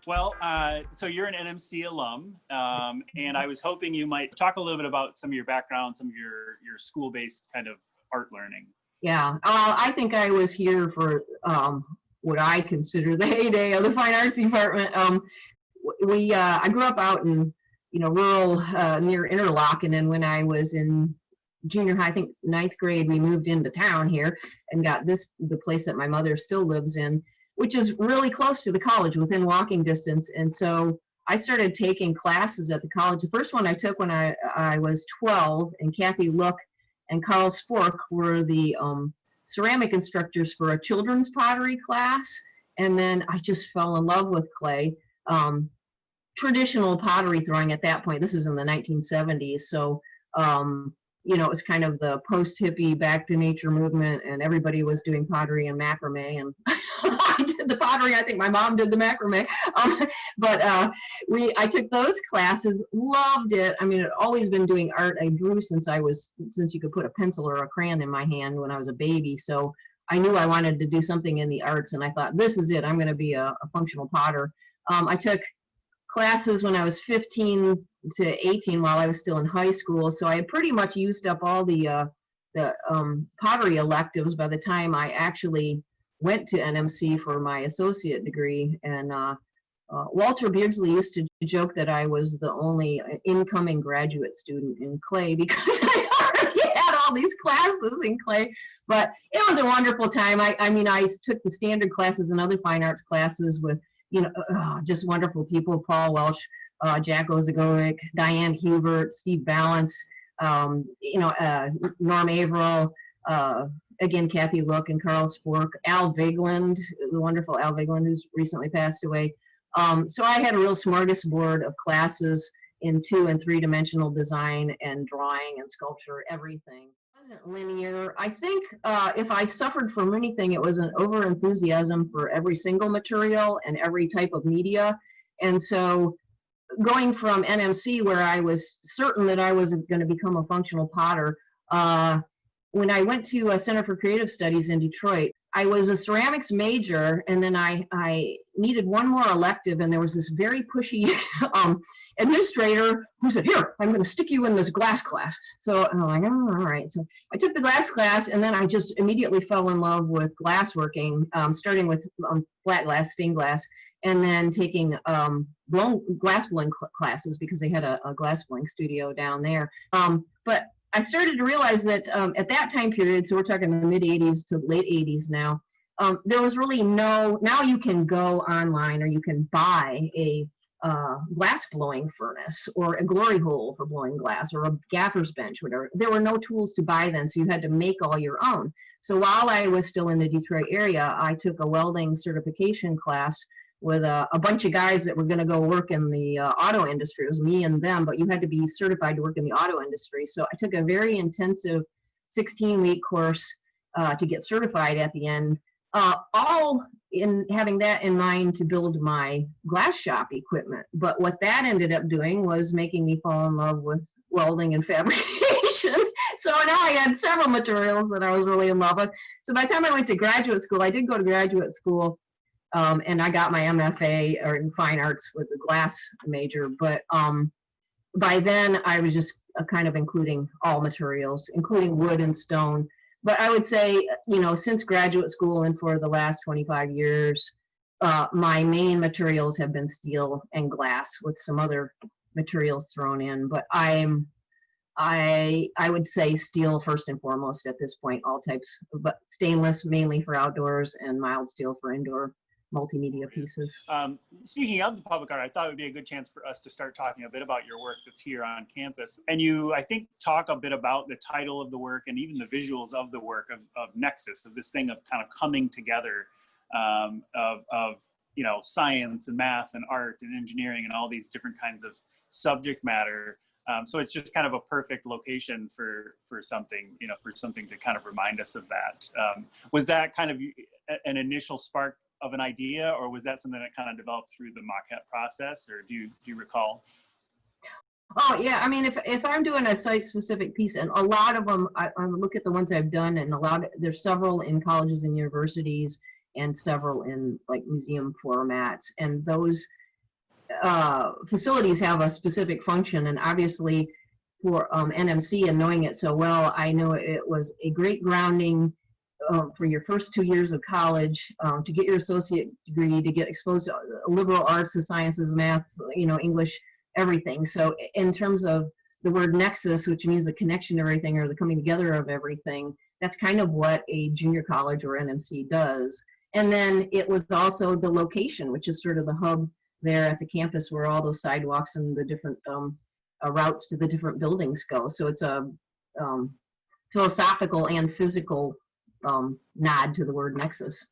Well, so you're an NMC alum, and I was hoping you might talk a little bit about some of your background, some of your school-based kind of art learning. Yeah, I think I was here for what I consider the heyday of the Fine Arts Department. I grew up out in rural near Interlochen, and when I was in junior high, I think ninth grade, we moved into town here and got the place that my mother still lives in, which is really close to the college, within walking distance. And so I started taking classes at the college. The first one I took when I was 12, and Kathy Look and Carl Spork were the ceramic instructors for a children's pottery class. And then I just fell in love with clay. Traditional pottery throwing at that point, this is in the 1970s. So, it was kind of the post-hippie back to nature movement, and everybody was doing pottery and macrame, and I did the pottery. I think my mom did the macrame. I took those classes, loved it. I mean, I'd always been doing art. I drew since you could put a pencil or a crayon in my hand when I was a baby. So I knew I wanted to do something in the arts, and I thought, this is it. I'm going to be a functional potter. I took classes when I was 15 to 18 while I was still in high school. So I had pretty much used up all the pottery electives by the time I actually went to NMC for my associate degree. And Walter Beardsley used to joke that I was the only incoming graduate student in clay because I already had all these classes in clay. But it was a wonderful time. I took the standard classes and other fine arts classes with just wonderful people: Paul Welsh, Jack Ozagovic, Diane Hubert, Steve Balance, Norm Averill, again, Kathy Look and Carl Spork, Al Vigland, the wonderful Al Vigland, who's recently passed away. So I had a real smorgasbord of classes in 2- and 3-dimensional design and drawing and sculpture, everything. It wasn't linear. I think if I suffered from anything, it was an over-enthusiasm for every single material and every type of media. And so going from NMC, where I was certain that I was going to become a functional potter, when I went to a Center for Creative Studies in Detroit, I was a ceramics major, and then I needed one more elective, and there was this very pushy administrator who said, "Here, I'm going to stick you in this glass class." So I'm like, "Oh, all right." So I took the glass class, and then I just immediately fell in love with glassworking, starting with flat glass, stained glass, and then taking glass blowing classes because they had a glass blowing studio down there. But I started to realize that at that time period, so we're talking the mid 80s to late 80s now, there was really now you can go online or you can buy a glass blowing furnace or a glory hole for blowing glass or a gaffer's bench, whatever. There were no tools to buy then, so you had to make all your own. So while I was still in the Detroit area, I took a welding certification class with a bunch of guys that were going to go work in the auto industry. It was me and them, but you had to be certified to work in the auto industry. So I took a very intensive 16-week course to get certified at the end, all in having that in mind to build my glass shop equipment. But what that ended up doing was making me fall in love with welding and fabrication. So now I had several materials that I was really in love with. So by the time I went to graduate school, I did go to graduate school, and I got my MFA in fine arts with a glass major. But by then I was just kind of including all materials, including wood and stone. But I would say, since graduate school and for the last 25 years, my main materials have been steel and glass with some other materials thrown in. But I would say steel first and foremost at this point, all types, but stainless mainly for outdoors and mild steel for indoor multimedia pieces. Speaking of the public art, I thought it would be a good chance for us to start talking a bit about your work that's here on campus. And you, I think, talk a bit about the title of the work and even the visuals of the work of Nexus, of this thing of kind of coming together of science and math and art and engineering and all these different kinds of subject matter. So it's just kind of a perfect location for something, for something to kind of remind us of that. Was that kind of an initial spark of an idea, or was that something that kind of developed through the maquette process, or do you recall? Oh yeah, I mean, if I'm doing a site-specific piece, and a lot of them, I look at the ones I've done, and there's several in colleges and universities, and several in like museum formats, and those facilities have a specific function, and obviously for NMC and knowing it so well, I know it was a great grounding for your first 2 years of college, to get your associate degree, to get exposed to liberal arts, the sciences, math, English, everything. So in terms of the word nexus, which means the connection to everything or the coming together of everything, that's kind of what a junior college or NMC does. And then it was also the location, which is sort of the hub there at the campus where all those sidewalks and the different routes to the different buildings go. So it's a philosophical and physical nod to the word nexus.